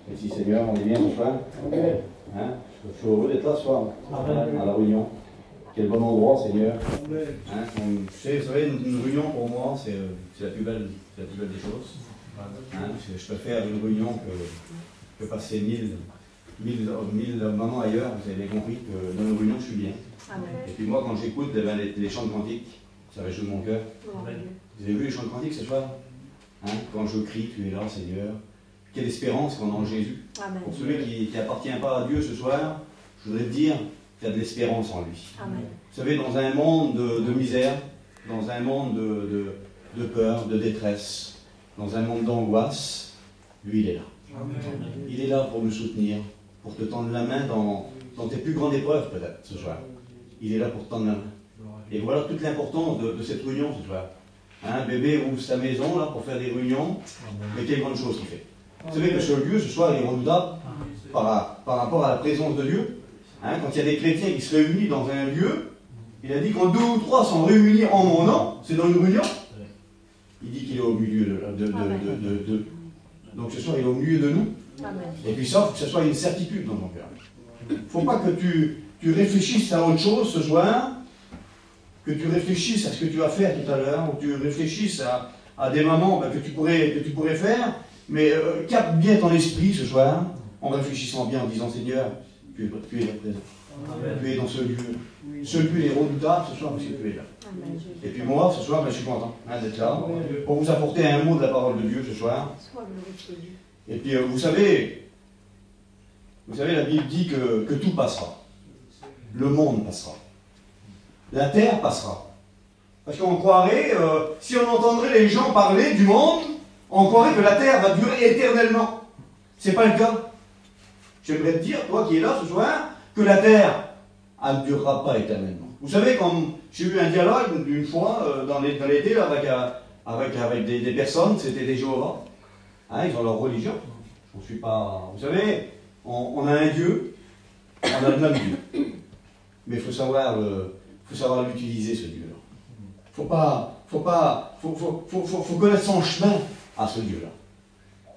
Merci Seigneur, on est bien ce soir. Hein? Je suis heureux d'être là ce soir, à la réunion. Quel bon endroit, Seigneur. Hein? Vous savez, une réunion pour moi, c'est la plus belle des choses. Hein? Je préfère une réunion que passer mille moments ailleurs. Vous avez compris que dans une réunion, je suis bien. Et puis moi, quand j'écoute les chants de cantiques, ça réjouit mon cœur. Vous avez vu les chants de cantiques ce soir? Hein? Quand je crie, tu es là, Seigneur. Quelle espérance qu'on a en Jésus. Amen. Pour celui qui n'appartient pas à Dieu ce soir, je voudrais te dire qu'il y a de l'espérance en lui. Amen. Vous savez, dans un monde de misère, dans un monde de peur, de détresse, dans un monde d'angoisse, lui, il est là. Amen. Il est là pour nous soutenir, pour te tendre la main dans tes plus grandes épreuves, peut-être, ce soir. Il est là pour te tendre la main. Et voilà toute l'importance de cette réunion ce soir. Hein, bébé ouvre sa maison là, pour faire des réunions, mais quelle grande chose qu'il fait. Vous savez que ce lieu, ce soir, il est redoutable par rapport à la présence de Dieu. Hein, quand il y a des chrétiens qui se réunissent dans un lieu, il a dit quand 2 ou 3 sont réunis en mon nom, c'est dans une réunion. Il dit qu'il est au milieu de. Donc ce soir, il est au milieu de nous. Amen. Et puis ça, il faut que ce soit une certitude dans ton cœur. Il ne faut pas que tu réfléchisses à autre chose ce soir, que tu réfléchisses à ce que tu vas faire tout à l'heure, ou que tu réfléchisses à des moments que tu pourrais faire. Mais capte bien ton esprit ce soir, en réfléchissant bien, en disant Seigneur, tu es là présent. Amen. Tu es dans ce lieu. Oui. Ce lieu est redoutable ce soir parce que tu es là. Amen. Et puis moi, ce soir, je suis content d'être là, pour vous apporter un mot de la parole de Dieu ce soir. Et puis vous savez, la Bible dit que tout passera. Le monde passera. La terre passera. Parce qu'on croirait, si on entendrait les gens parler du monde, on croirait que la terre va durer éternellement. Ce n'est pas le cas. J'aimerais te dire, toi qui es là ce soir, que la terre, elle ne durera pas éternellement. Vous savez, comme j'ai eu un dialogue une fois dans l'été avec des personnes, c'était des Jéhovah. Hein, ils ont leur religion. Je ne suis pas. Vous savez, on a un Dieu, on a le même Dieu. Mais il faut savoir l'utiliser, ce Dieu-là. Faut connaître son chemin à ce Dieu-là.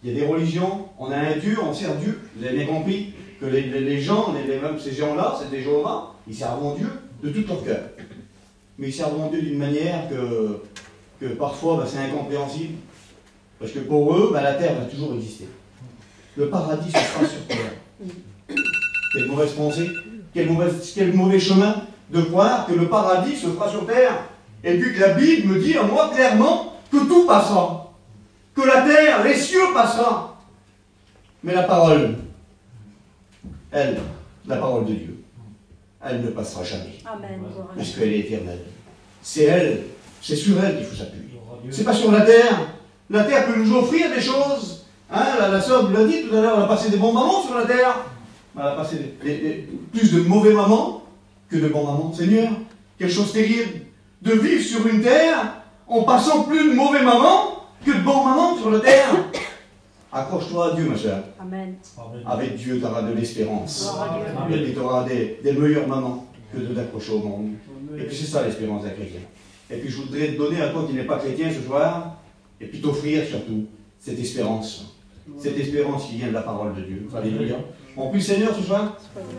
Il y a des religions, on a un Dieu, on sert Dieu. Vous avez bien compris que les gens, même ces gens-là, c'est des Jéhovah, ils servent Dieu de tout leur cœur. Mais ils servent Dieu d'une manière que parfois c'est incompréhensible. Parce que pour eux, la terre va toujours exister. Le paradis se fera sur terre. Quelle mauvaise pensée, quel mauvais chemin de croire que le paradis se fera sur terre. Et puis que la Bible me dit à moi clairement que tout passera. Que la terre, les cieux passera. Mais la parole, elle, la parole de Dieu, elle ne passera jamais. Amen. Parce qu'elle est éternelle. C'est elle, c'est sur elle qu'il faut s'appuyer. C'est pas sur la terre. La terre peut nous offrir des choses. Hein, la sœur nous l'a dit tout à l'heure, elle a passé des bons moments sur la terre. Elle a passé plus de mauvais moments que de bons moments. Seigneur, quelque chose de terrible. De vivre sur une terre en passant plus de mauvais moments que de bons moments sur la terre. Accroche-toi à Dieu, ma chère. Amen. Avec Dieu, tu auras de l'espérance. Et puis tu auras des meilleurs moments que de t'accrocher au monde. Et puis c'est ça l'espérance d'un chrétien. Et puis je voudrais te donner à toi qui n'es pas chrétien ce soir, et puis t'offrir surtout cette espérance. Cette espérance qui vient de la parole de Dieu. Alléluia. On prie le Seigneur ce soir,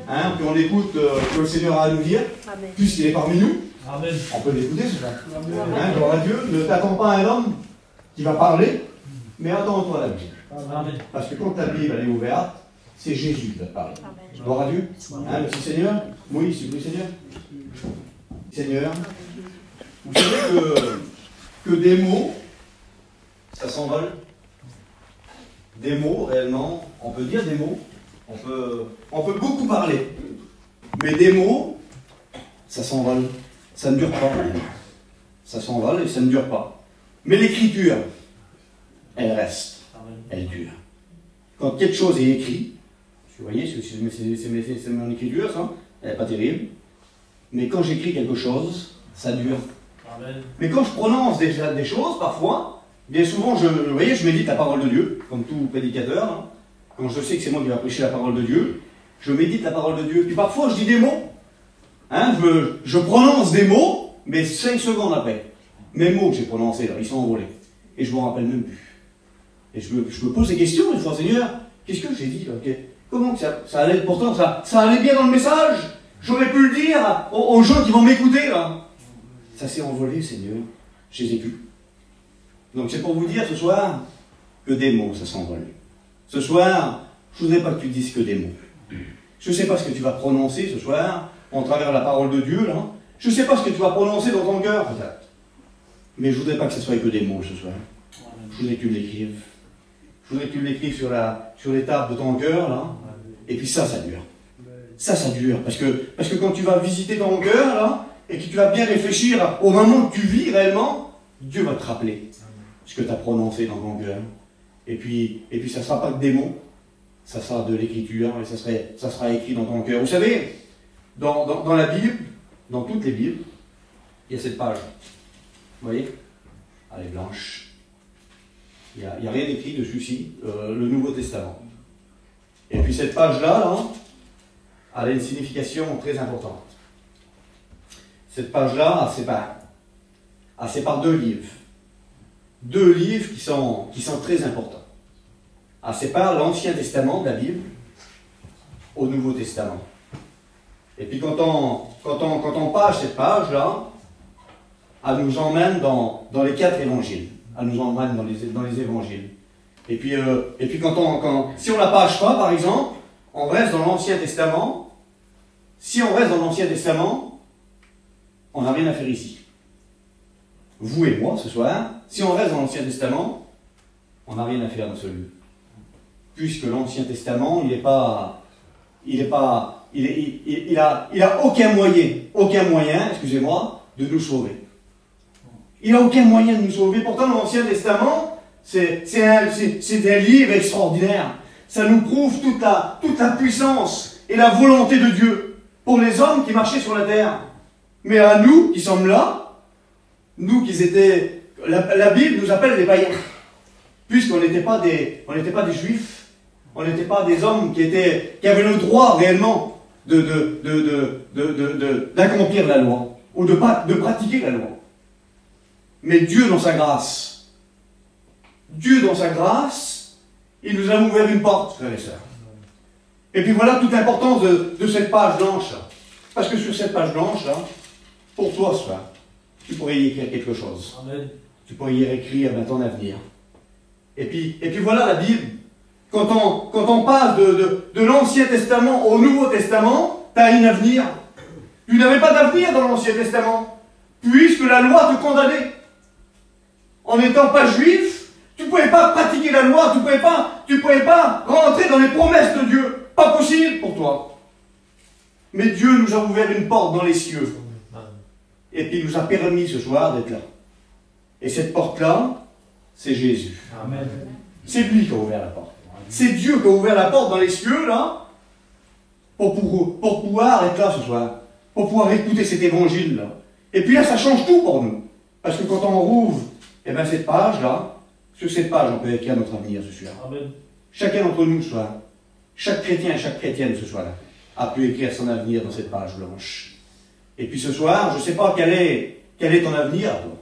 hein, puis on écoute ce que le Seigneur a à nous dire, puisqu'il est parmi nous. Amen. On peut l'écouter ce soir. Hein, gloire à Dieu. Ne t'attends pas à un homme qui va parler, mais attends-toi à la Bible. Amen. Parce que quand ta Bible elle est ouverte, c'est Jésus qui va parler. Amen. Gloire à Dieu. Hein, merci Seigneur. Oui, s'il vous plaît Seigneur. Seigneur, vous savez que des mots, ça s'envole. Des mots, réellement, on peut dire des mots, on peut beaucoup parler. Mais des mots, ça s'envole. Ça ne dure pas. Ça s'envole et ça ne dure pas. Mais l'écriture, elle reste. Elle dure. Quand quelque chose est écrit, vous voyez, c'est mon écriture, ça, elle n'est pas terrible. Mais quand j'écris quelque chose, ça dure. Amen. Mais quand je prononce des choses, parfois, bien souvent, vous voyez, je médite la parole de Dieu, comme tout prédicateur. Hein. Quand je sais que c'est moi qui vais prêcher la parole de Dieu, je médite la parole de Dieu. Puis parfois, je dis des mots. Hein, je prononce des mots, mais 5 secondes après, mes mots que j'ai prononcés, là, ils sont envolés. Et je ne me rappelle même plus. Et je me pose des questions, une fois, Seigneur, qu'est-ce que j'ai dit là? Comment que ça allait? Pourtant, ça allait bien dans le message. J'aurais pu le dire aux gens qui vont m'écouter là. Ça s'est envolé, Seigneur. Je les ai plus. Donc c'est pour vous dire ce soir que des mots, ça s'envole. Ce soir, je ne voudrais pas que tu dises que des mots. Je ne sais pas ce que tu vas prononcer ce soir, en travers la parole de Dieu, là. Je ne sais pas ce que tu vas prononcer dans ton cœur, peut-être. Mais je ne voudrais pas que ce soit que des mots ce soir. Je voudrais que tu l'écrives. Je voudrais que tu l'écrives sur les tables de ton cœur, là. Et puis ça dure. Ça dure. Parce que quand tu vas visiter ton cœur, là, et que tu vas bien réfléchir au moment que tu vis réellement, Dieu va te rappeler ce que tu as prononcé dans ton cœur. Et puis ça ne sera pas que des mots, ça sera de l'écriture, et ça sera écrit dans ton cœur. Vous savez, dans la Bible, dans toutes les Bibles, il y a cette page. Vous voyez? Elle est blanche. Il n'y a rien écrit dessus, si, le Nouveau Testament. Et puis cette page-là, là, elle a une signification très importante. Cette page-là, elle sépare deux livres. Deux livres qui sont très importants. Elle sépare l'Ancien Testament de la Bible au Nouveau Testament. Et puis quand on page cette page-là, elle nous emmène dans les 4 évangiles. Elle nous emmène dans les évangiles. Et puis si on la page pas, par exemple, on reste dans l'Ancien Testament. Si on reste dans l'Ancien Testament, on n'a rien à faire ici. Vous et moi, ce soir, si on reste dans l'Ancien Testament, on n'a rien à faire dans celui. Puisque l'Ancien Testament, il a aucun moyen, excusez-moi, de nous sauver. Il n'a aucun moyen de nous sauver. Pourtant, l'Ancien Testament, c'est un livre extraordinaire. Ça nous prouve toute la puissance et la volonté de Dieu pour les hommes qui marchaient sur la terre. Mais à nous, qui sommes là, nous qui étaient... La Bible nous appelle les païens. Puisqu'on n'était pas des juifs. On n'était pas des hommes qui avaient le droit réellement d'accomplir la loi. Ou de pratiquer la loi. Mais Dieu dans sa grâce, il nous a ouvert une porte, frères et sœurs. Et puis voilà toute l'importance de cette page blanche. Parce que sur cette page blanche, là, pour toi, ce soir, tu pourrais y écrire quelque chose. Amen. Tu pourrais y écrire ton avenir. Et puis voilà la Bible. Quand on passe de l'Ancien Testament au Nouveau Testament, tu as un avenir. Tu n'avais pas d'avenir dans l'Ancien Testament, puisque la loi te condamnait. En n'étant pas juif, tu ne pouvais pas pratiquer la loi, tu ne pouvais pas rentrer dans les promesses de Dieu. Pas possible pour toi. Mais Dieu nous a ouvert une porte dans les cieux. Et puis il nous a permis ce soir d'être là. Et cette porte-là, c'est Jésus. Amen. C'est lui qui a ouvert la porte. C'est Dieu qui a ouvert la porte dans les cieux, là, pour pouvoir être là ce soir. Pour pouvoir écouter cet évangile-là. Et puis là, ça change tout pour nous. Parce que quand on rouvre, cette page-là, sur cette page, on peut écrire notre avenir ce soir. Amen. Chacun d'entre nous ce soir, chaque chrétien et chaque chrétienne ce soir-là, a pu écrire son avenir dans cette page blanche. Et puis ce soir, je ne sais pas quel est ton avenir, toi.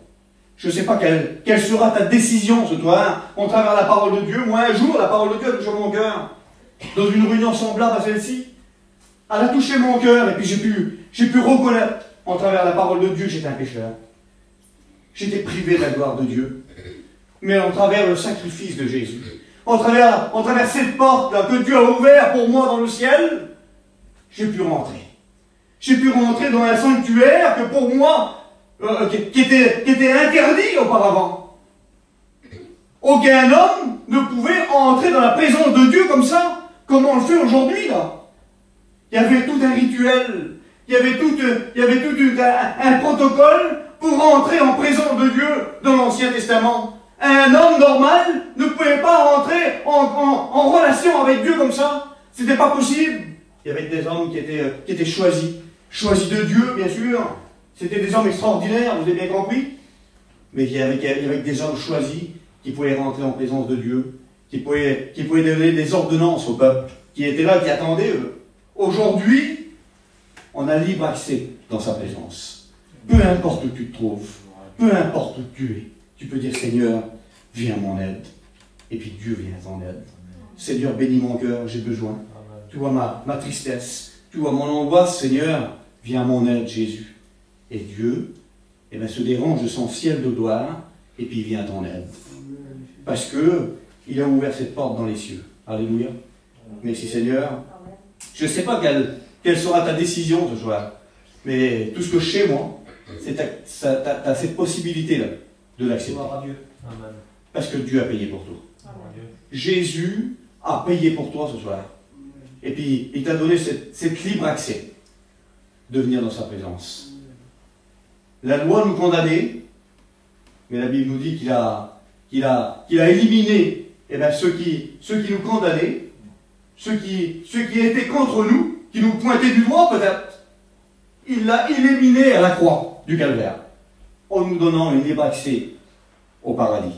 Je ne sais pas quelle sera ta décision ce soir, en travers la parole de Dieu. Moi, un jour, la parole de Dieu a touché mon cœur. Dans une réunion semblable à celle-ci, elle a touché mon cœur, et puis j'ai pu reconnaître, en travers la parole de Dieu, que j'étais un pécheur. J'étais privé de la gloire de Dieu. Mais en travers le sacrifice de Jésus, en travers cette porte-là que Dieu a ouverte pour moi dans le ciel, j'ai pu rentrer. J'ai pu rentrer dans un sanctuaire que pour moi, qui était interdit auparavant. Aucun homme ne pouvait entrer dans la présence de Dieu comme ça, comme on le fait aujourd'hui, là. Il y avait tout un rituel, il y avait tout un protocole pour entrer en présence de Dieu dans l'Ancien Testament. Un homme normal ne pouvait pas entrer en relation avec Dieu comme ça. C'était pas possible. Il y avait des hommes qui étaient choisis de Dieu, bien sûr. C'était des hommes extraordinaires, vous avez bien compris. Mais il y avait des hommes choisis qui pouvaient rentrer en présence de Dieu, qui pouvaient donner des ordonnances au peuple, qui étaient là, qui attendaient eux. Aujourd'hui, on a libre accès dans sa présence. Peu importe où tu te trouves, peu importe où tu es, tu peux dire Seigneur, viens à mon aide. Et puis Dieu vient à ton aide. Seigneur, bénis mon cœur, j'ai besoin. Tu vois ma tristesse, tu vois mon angoisse, Seigneur, viens à mon aide, Jésus. Et Dieu, eh bien, se dérange de son ciel de gloire, et puis il vient à ton aide. Parce que il a ouvert cette porte dans les cieux. Alléluia. Merci Seigneur. Je ne sais pas quelle sera ta décision ce soir, mais tout ce que je sais, moi, c'est que tu as cette possibilité-là de l'accepter. Parce que Dieu a payé pour toi. Jésus a payé pour toi ce soir. Et puis, il t'a donné cette libre accès de venir dans sa présence. La loi nous condamnait, mais la Bible nous dit qu'il a éliminé ceux qui nous condamnaient, ceux qui étaient contre nous, qui nous pointaient du doigt peut-être. Il l'a éliminé à la croix du calvaire, en nous donnant un libre accès au paradis.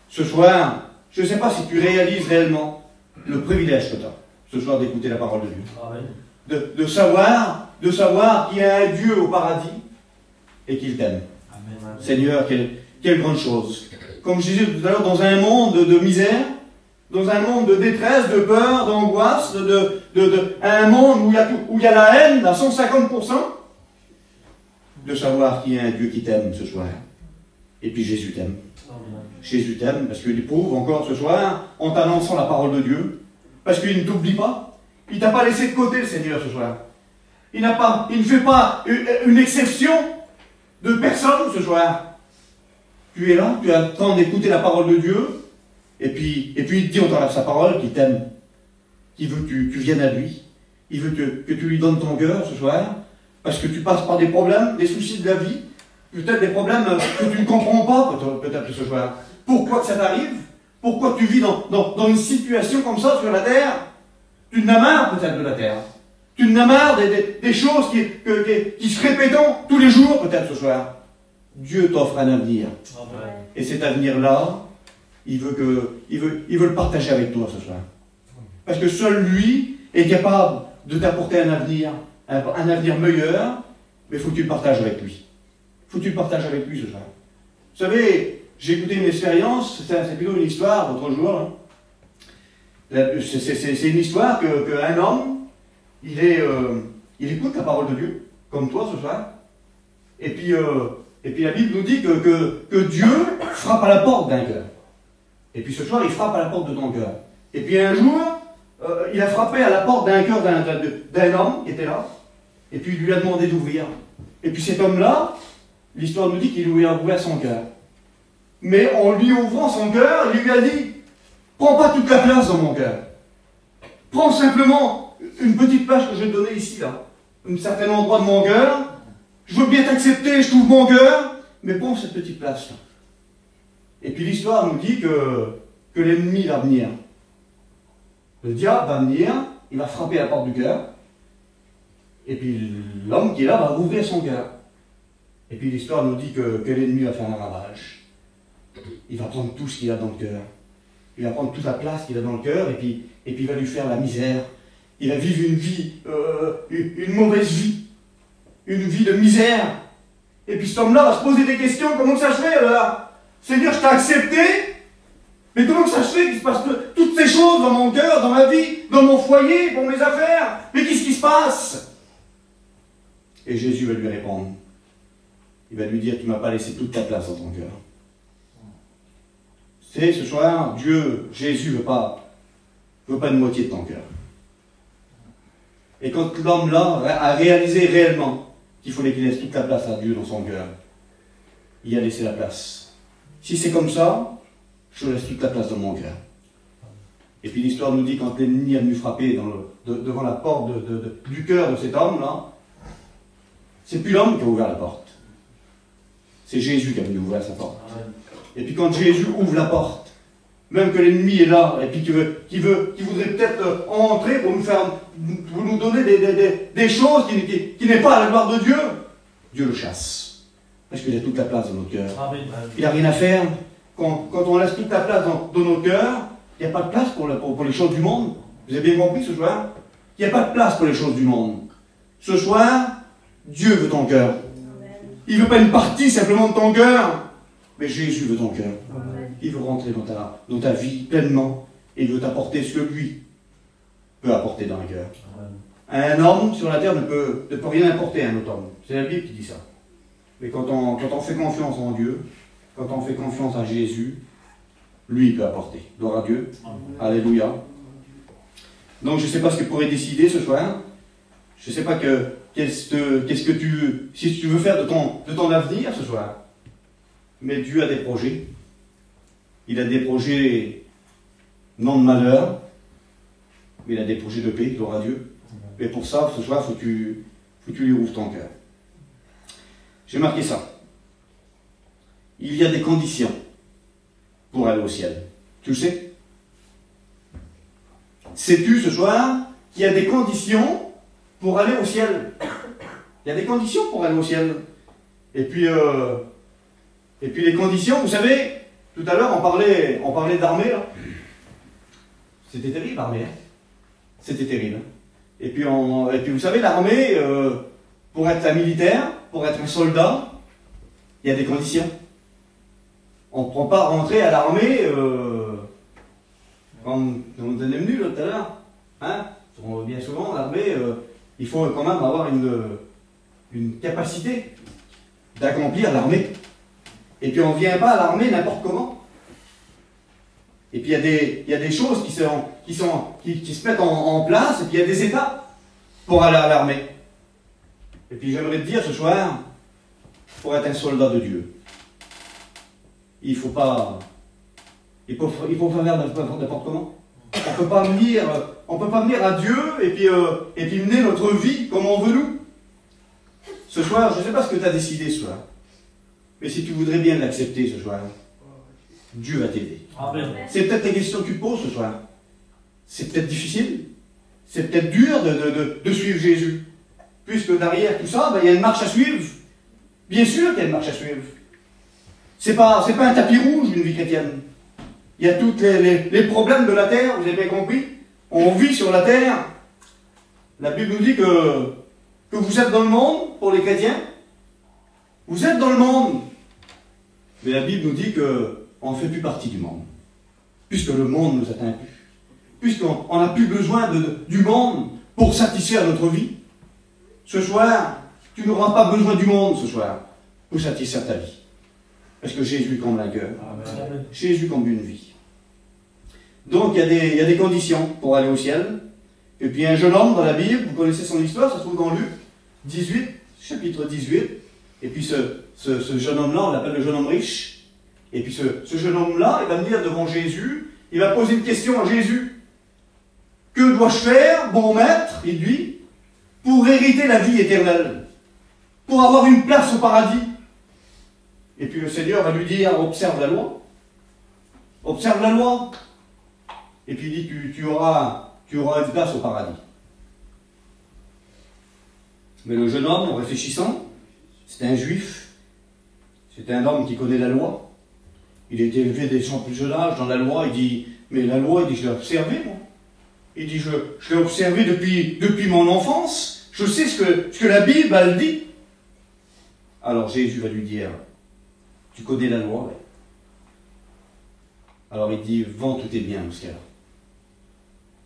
Ce soir, je ne sais pas si tu réalises réellement le privilège que tu as, ce soir, d'écouter la parole de Dieu. De savoir qu'il y a un Dieu au paradis et qu'il t'aime. Seigneur, quelle grande chose. Comme je disais tout à l'heure, dans un monde de misère, dans un monde de détresse, de peur, d'angoisse, un monde où il y a la haine à 150%, de savoir qu'il y a un Dieu qui t'aime ce soir. Et puis Jésus t'aime. Jésus t'aime parce qu'il prouve encore ce soir en t'annonçant la parole de Dieu, parce qu'il ne t'oublie pas. Il ne t'a pas laissé de côté, le Seigneur, ce soir. Il ne fait pas une exception de personne ce soir. Tu es là, tu attends d'écouter la parole de Dieu, et puis il te dit au travers de sa parole qu'il t'aime, qu'il veut que tu viennes à lui, il veut que tu lui donnes ton cœur ce soir, parce que tu passes par des problèmes, des soucis de la vie, peut-être des problèmes que tu ne comprends pas peut-être ce soir. Pourquoi que ça t'arrive? Pourquoi tu vis dans une situation comme ça sur la terre? Tu n'as marre peut-être de la terre. Tu n'as marre des choses qui se répètent tous les jours peut-être ce soir. Dieu t'offre un avenir. Amen. Et cet avenir-là, il veut le partager avec toi ce soir. Parce que seul lui est capable de t'apporter un avenir meilleur, mais il faut que tu le partages avec lui. Il faut que tu le partages avec lui ce soir. Vous savez, j'ai écouté une expérience, c'est plutôt une histoire l'autre jour. C'est une histoire qu'un homme, il écoute la parole de Dieu, comme toi ce soir, et puis la Bible nous dit que Dieu frappe à la porte d'un cœur. Et puis ce soir, il frappe à la porte de ton cœur. Et puis un jour, il a frappé à la porte d'un cœur d'un homme qui était là, et puis il lui a demandé d'ouvrir. Et puis cet homme-là, l'histoire nous dit qu'il lui a ouvert son cœur. Mais en lui ouvrant son cœur, il lui a dit, prends pas toute la place dans mon cœur. Prends simplement une petite place que je vais te donner ici, là. Un certain endroit de mon cœur. Je veux bien t'accepter, je t'ouvre mon cœur, mais prends cette petite place-là. Et puis l'histoire nous dit que l'ennemi va venir. Le diable va venir, il va frapper à la porte du cœur, et puis l'homme qui est là va ouvrir son cœur. Et puis l'histoire nous dit que l'ennemi va faire un ravage. Il va prendre tout ce qu'il a dans le cœur. Il va prendre toute la place qu'il a dans le cœur, et puis il va lui faire la misère. Il va vivre une mauvaise vie. Une vie de misère. Et puis cet homme-là va se poser des questions. Comment ça se fait là? Seigneur, je t'ai accepté, mais comment ça se fait qu'il se passe toutes ces choses dans mon cœur, dans ma vie, dans mon foyer, dans mes affaires? Mais qu'est-ce qui se passe? Et Jésus va lui répondre. Il va lui dire, tu ne m'as pas laissé toute ta place dans ton cœur. C'est ce soir, Jésus ne veut pas une moitié de ton cœur. Et quand l'homme-là a réalisé réellement qu'il fallait qu'il laisse toute la place à Dieu dans son cœur, il a laissé la place. Si c'est comme ça, je laisse toute la place dans mon cœur. Et puis l'histoire nous dit quand l'ennemi est venu frapper devant la porte du cœur de cet homme-là, c'est plus l'homme qui a ouvert la porte. C'est Jésus qui a venu ouvrir sa porte. Et puis quand Jésus ouvre la porte, même que l'ennemi est là, et puis qui voudrait peut-être entrer pour nous donner des choses qui n'est pas à la gloire de Dieu, Dieu le chasse. Parce qu'il a toute la place dans notre cœur. Il n'a rien à faire. Quand on laisse toute la place dans notre cœur, il n'y a pas de place pour les choses du monde. Vous avez bien compris ce soir? Il n'y a pas de place pour les choses du monde. Ce soir, Dieu veut ton cœur. Il ne veut pas une partie simplement de ton cœur, mais Jésus veut ton cœur. Il veut rentrer dans ta vie pleinement. Et il veut t'apporter ce que lui peut apporter dans le cœur. Un homme sur la terre ne peut rien apporter à un autre homme. C'est la Bible qui dit ça. Mais quand on fait confiance en Dieu, quand on fait confiance à Jésus, lui il peut apporter. Gloire à Dieu. Alléluia. Donc je ne sais pas ce que tu pourrais décider ce soir. Je ne sais pas qu'est-ce que si tu veux faire de ton avenir ce soir. Mais Dieu a des projets. Il a des projets non de malheur, mais il a des projets de paix, gloire à Dieu. Et pour ça, ce soir, il faut que tu lui ouvres ton cœur. J'ai marqué ça. Il y a des conditions pour aller au ciel. Tu le sais? Sais-tu ce soir qu'il y a des conditions pour aller au ciel? Il y a des conditions pour aller au ciel. Et puis les conditions, vous savez, tout à l'heure on parlait d'armée là. C'était terrible l'armée. Hein. C'était terrible. Et puis vous savez, l'armée, pour être un militaire, pour être un soldat, il y a des conditions. On ne prend pas rentrer à l'armée comme on était venu là tout à l'heure. Hein? Bien souvent, l'armée, il faut quand même avoir une capacité d'accomplir l'armée. Et puis on ne vient pas à l'armée n'importe comment. Et puis il y a des choses qui se mettent en place, et puis il y a des étapes pour aller à l'armée. Et puis j'aimerais te dire ce soir, pour être un soldat de Dieu, il faut pas faire n'importe comment. On peut pas venir à Dieu et puis mener notre vie comme on veut nous. Ce soir, je ne sais pas ce que tu as décidé ce soir, mais si tu voudrais bien l'accepter ce soir, Dieu va t'aider. C'est peut-être les questions que tu te poses ce soir. C'est peut-être difficile. C'est peut-être dur de suivre Jésus. Puisque derrière tout ça, il y a une marche à suivre. Bien sûr qu'il y a une marche à suivre. C'est pas un tapis rouge, une vie chrétienne. Il y a tous les problèmes de la terre, vous avez bien compris. On vit sur la terre. La Bible nous dit que vous êtes dans le monde, pour les chrétiens. Vous êtes dans le monde. Mais la Bible nous dit qu'on ne fait plus partie du monde. Puisque le monde nous atteint plus. Puisqu'on n'a plus besoin du monde pour satisfaire notre vie. Ce soir, tu n'auras pas besoin du monde ce soir pour satisfaire ta vie. Parce que Jésus comble un cœur. Jésus comble une vie. Donc il y a des conditions pour aller au ciel. Et puis un jeune homme dans la Bible, vous connaissez son histoire, ça se trouve dans Luc 18, chapitre 18. Et puis ce jeune homme-là, on l'appelle le jeune homme riche. Et puis ce jeune homme-là, il va venir devant Jésus, il va poser une question à Jésus. Que dois-je faire, bon maître, il dit, pour hériter la vie éternelle, pour avoir une place au paradis? Et puis le Seigneur va lui dire, observe la loi. Observe la loi. Et puis il dit, tu auras une place au paradis. Mais le jeune homme, en réfléchissant, c'était un juif, c'était un homme qui connaît la loi. Il a été élevé dès son plus jeune âge dans la loi. Il dit, mais la loi, il dit, je l'ai observée, moi. Il dit, je l'ai observée depuis mon enfance. Je sais ce que la Bible, elle dit. Alors Jésus va lui dire, tu connais la loi, ouais. Alors il dit, vends tous tes biens, dans ce cas-là.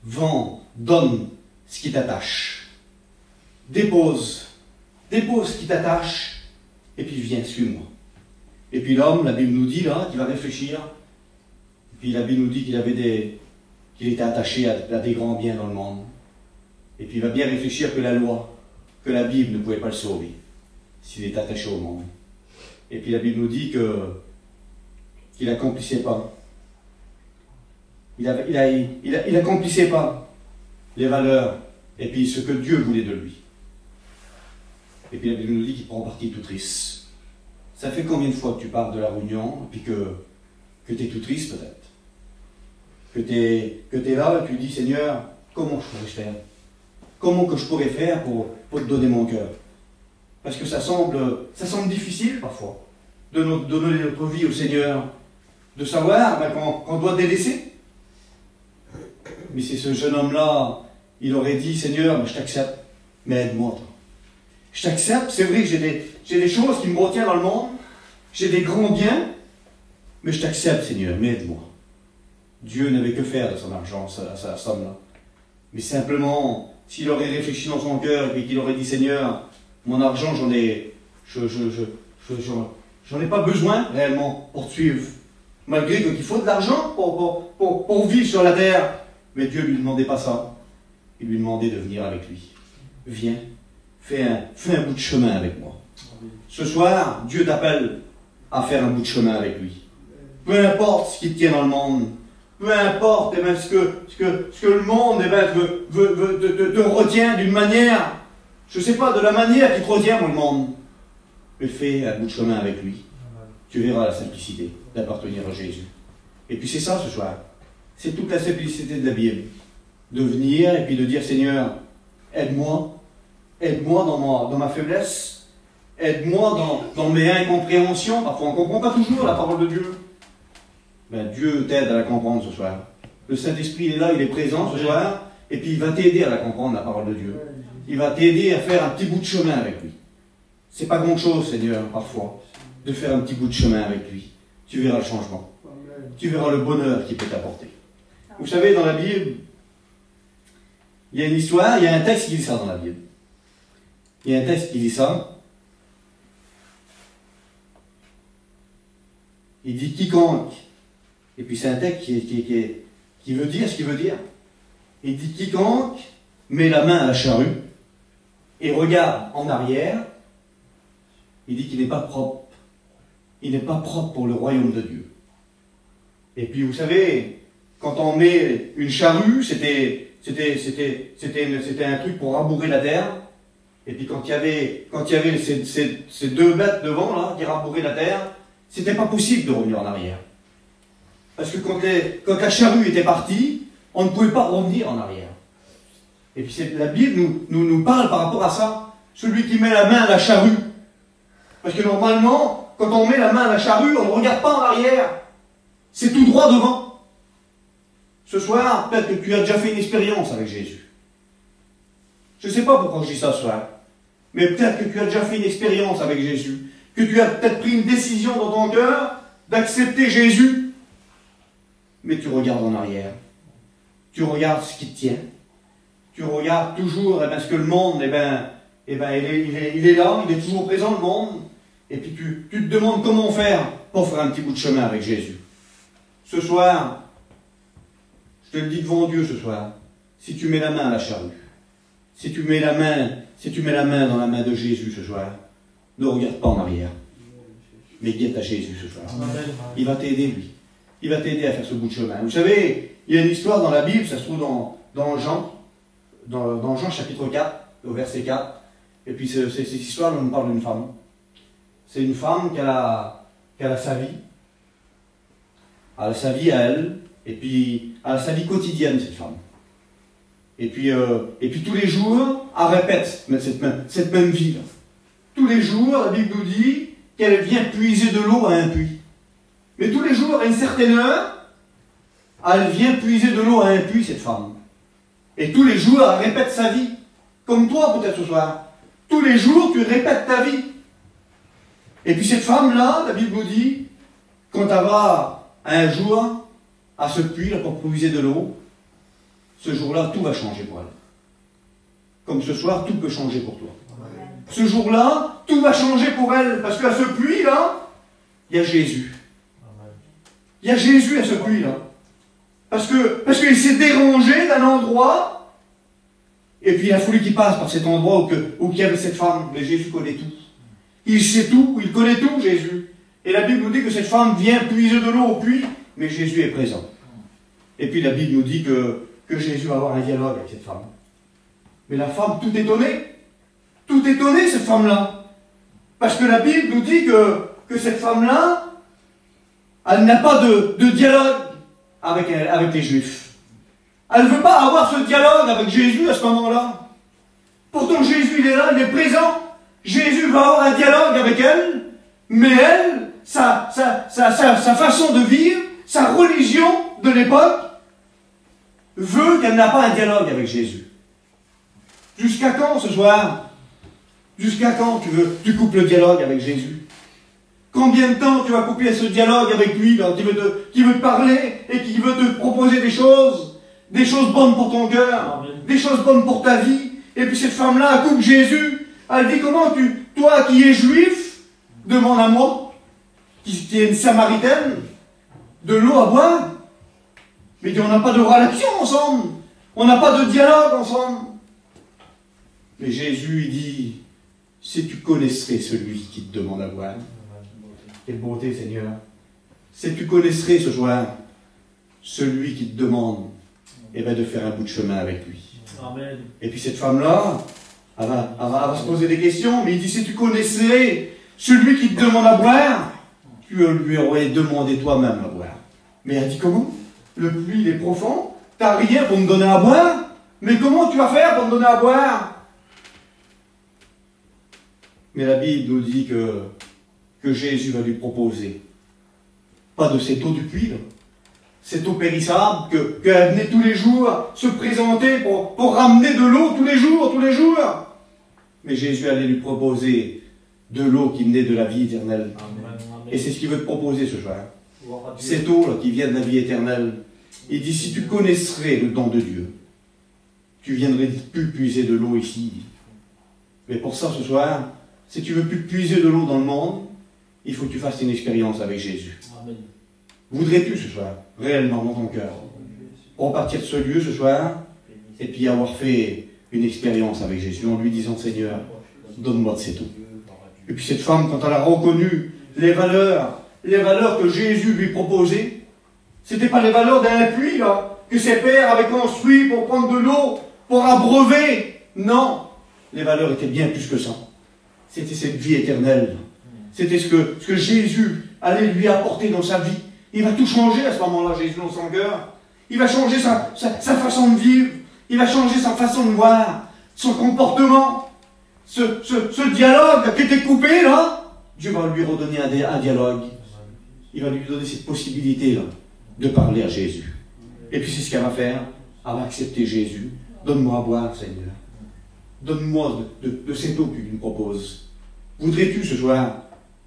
Vends, donne ce qui t'attache. Dépose ce qui t'attache, et puis viens, suis-moi. Et puis l'homme, la Bible nous dit là, qu'il va réfléchir. Et puis la Bible nous dit qu'il était attaché à des grands biens dans le monde. Et puis il va bien réfléchir que la loi, que la Bible ne pouvait pas le sauver, s'il était attaché au monde. Et puis la Bible nous dit qu'il n'accomplissait pas. Il n'accomplissait pas les valeurs et puis ce que Dieu voulait de lui. Et puis la Bible nous dit qu'il prend parti tout triste. Ça fait combien de fois que tu pars de la réunion et puis que tu es tout triste peut-être? Que tu es là et tu dis, Seigneur, comment je pourrais faire? Comment que je pourrais faire pour te donner mon cœur? Parce que ça semble difficile parfois de donner notre vie au Seigneur, de savoir qu'on doit délaisser. Mais si ce jeune homme-là, il aurait dit, Seigneur, mais je t'accepte, mais aide-moi. Je t'accepte, c'est vrai que j'ai des choses qui me retiennent dans le monde, j'ai des grands biens, mais je t'accepte, Seigneur, mais aide-moi. Dieu n'avait que faire de son argent, sa somme-là. Mais simplement, s'il aurait réfléchi dans son cœur et qu'il aurait dit, Seigneur, mon argent, j'en ai pas besoin réellement pour te suivre. Malgré qu'il faut de l'argent pour vivre sur la terre. Mais Dieu ne lui demandait pas ça. Il lui demandait de venir avec lui. Viens, fais un bout de chemin avec moi. Ce soir, Dieu t'appelle à faire un bout de chemin avec lui. Peu importe ce qui te tient dans le monde, peu importe même ce que le monde te retient d'une manière, je ne sais pas, de la manière qui te retient dans le monde, mais fais un bout de chemin avec lui. Tu verras la simplicité d'appartenir à Jésus. Et puis c'est ça ce soir. C'est toute la simplicité de la Bible. De venir et puis de dire, Seigneur, aide-moi dans ma faiblesse, aide-moi dans mes incompréhensions. Parfois on ne comprend pas toujours la parole de Dieu. Ben, Dieu t'aide à la comprendre ce soir. Le Saint-Esprit, il est là, il est présent ce soir, et puis il va t'aider à la comprendre, la parole de Dieu. Il va t'aider à faire un petit bout de chemin avec lui. C'est pas grand-chose, Seigneur, parfois, de faire un petit bout de chemin avec lui. Tu verras le changement. Tu verras le bonheur qu'il peut t'apporter. Vous savez, dans la Bible, il y a une histoire, il y a un texte qui dit ça dans la Bible. Il y a un texte qui dit ça. Il dit quiconque. Et puis c'est un texte qui veut dire ce qu'il veut dire. Il dit quiconque met la main à la charrue et regarde en arrière, il dit qu'il n'est pas propre. Il n'est pas propre pour le royaume de Dieu. Et puis vous savez, quand on met une charrue, c'était un truc pour rabourer la terre. Et puis quand il y avait ces deux bêtes devant là qui rabouraient la terre, c'était pas possible de revenir en arrière. Parce que quand la charrue était partie, on ne pouvait pas revenir en arrière. Et puis la Bible nous parle par rapport à ça. Celui qui met la main à la charrue. Parce que normalement, quand on met la main à la charrue, on ne regarde pas en arrière. C'est tout droit devant. Ce soir, peut-être que tu as déjà fait une expérience avec Jésus. Je ne sais pas pourquoi je dis ça ce soir. Mais peut-être que tu as déjà fait une expérience avec Jésus. Que tu as peut-être pris une décision dans ton cœur d'accepter Jésus. Mais tu regardes en arrière. Tu regardes ce qui te tient. Tu regardes toujours ce que le monde, il est là, il est toujours présent, le monde. Et puis tu te demandes comment faire pour faire un petit bout de chemin avec Jésus. Ce soir, je te le dis devant Dieu ce soir, si tu mets la main à la charrue, si tu mets la main dans la main de Jésus ce soir, ne regarde pas en arrière, mais guette à Jésus ce soir. Il va t'aider, lui. Il va t'aider à faire ce bout de chemin. Vous savez, il y a une histoire dans la Bible, ça se trouve dans Jean chapitre 4, au verset 4. Et puis cette histoire, on nous parle d'une femme. C'est une femme qui a sa vie. Elle a sa vie à elle, et puis elle a sa vie quotidienne, cette femme. Et puis tous les jours, elle répète cette même vie. Tous les jours, la Bible nous dit qu'elle vient puiser de l'eau à un puits. Mais tous les jours, à une certaine heure, elle vient puiser de l'eau à un puits, cette femme. Et tous les jours, elle répète sa vie. Comme toi, peut-être ce soir. Tous les jours, tu répètes ta vie. Et puis cette femme-là, la Bible nous dit, quand elle va un jour à ce puits là, pour puiser de l'eau, ce jour-là, tout va changer pour elle. Comme ce soir, tout peut changer pour toi. Ce jour-là, tout va changer pour elle. Parce qu'à ce puits-là, il y a Jésus. Il y a Jésus à ce puits-là. Parce qu'il s'est dérangé d'un endroit, et puis il a fallu qu'il passe par cet endroit où il y avait cette femme. Mais Jésus connaît tout. Il sait tout, il connaît tout, Jésus. Et la Bible nous dit que cette femme vient puiser de l'eau au puits, mais Jésus est présent. Et puis la Bible nous dit que Jésus va avoir un dialogue avec cette femme. Mais la femme, tout étonnée, cette femme-là. Parce que la Bible nous dit que cette femme-là, elle n'a pas de dialogue avec les Juifs. Elle ne veut pas avoir ce dialogue avec Jésus à ce moment-là. Pourtant Jésus, il est là, il est présent. Jésus va avoir un dialogue avec elle, mais elle, sa façon de vivre, sa religion de l'époque, veut qu'elle n'a pas un dialogue avec Jésus. Jusqu'à quand ce soir? Jusqu'à quand tu coupes le dialogue avec Jésus? Combien de temps tu vas couper ce dialogue avec lui, là, qui veut te parler et qui veut te proposer des choses bonnes pour ton cœur, des choses bonnes pour ta vie. Et puis cette femme-là, elle coupe Jésus. Elle dit, comment toi qui es juif, demande à moi, qui est une samaritaine, de l'eau à boire. Mais il dit, on n'a pas de relation ensemble. On n'a pas de dialogue ensemble. Mais Jésus, il dit, si tu connaisserais celui qui te demande à boire. Quelle bonté, Seigneur. Si tu connaisserais ce soir celui qui te demande de faire un bout de chemin avec lui. Amen. Et puis cette femme-là, elle va se poser des questions, mais il dit, si tu connaissais celui qui te demande à boire, tu lui aurais demandé toi-même à boire. Mais elle dit, comment? Le puits, il est profond, t'as rien pour me donner à boire, mais comment tu vas faire pour me donner à boire? Mais la Bible nous dit que Jésus va lui proposer, pas de cette eau du puits, là, cette eau périssable, qu'elle venait tous les jours se présenter pour ramener de l'eau tous les jours. Mais Jésus allait lui proposer de l'eau qui venait de la vie éternelle. Amen. Et c'est ce qu'il veut te proposer ce soir. Cette eau là, qui vient de la vie éternelle. Il dit, si tu connaisserais le don de Dieu, tu viendrais plus puiser de l'eau ici. Mais pour ça, ce soir, si tu veux plus puiser de l'eau dans le monde, il faut que tu fasses une expérience avec Jésus. Amen. Voudrais-tu ce soir, réellement dans ton cœur, repartir de ce lieu ce soir, et puis avoir fait une expérience avec Jésus en lui disant, Seigneur, donne-moi de cette eau. Et puis cette femme, quand elle a reconnu les valeurs que Jésus lui proposait, c'était pas les valeurs d'un puits là, que ses pères avaient construit pour prendre de l'eau, pour abreuver. Non, les valeurs étaient bien plus que ça. C'était cette vie éternelle. C'était ce que Jésus allait lui apporter dans sa vie. Il va tout changer à ce moment-là, Jésus, dans son cœur. Il va changer sa façon de vivre. Il va changer sa façon de voir, son comportement. Ce dialogue qui était coupé, là, Dieu va lui redonner un dialogue. Il va lui donner cette possibilité-là de parler à Jésus. Et puis c'est ce qu'elle va faire. Elle va accepter Jésus. Donne-moi à boire, Seigneur. Donne-moi de cette eau que tu me proposes. Voudrais-tu ce soir,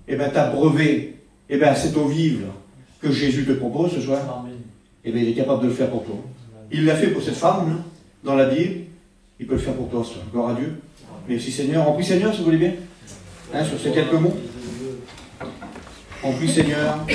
t'abreuver, cette eau vive là, que Jésus te propose ce soir? Amen. Il est capable de le faire pour toi. Il l'a fait pour cette femme, là, dans la Bible. Il peut le faire pour toi ce soir. Gloire à Dieu. Merci Seigneur. On prie Seigneur, si vous voulez bien. Sur ces quelques mots. On prie Seigneur.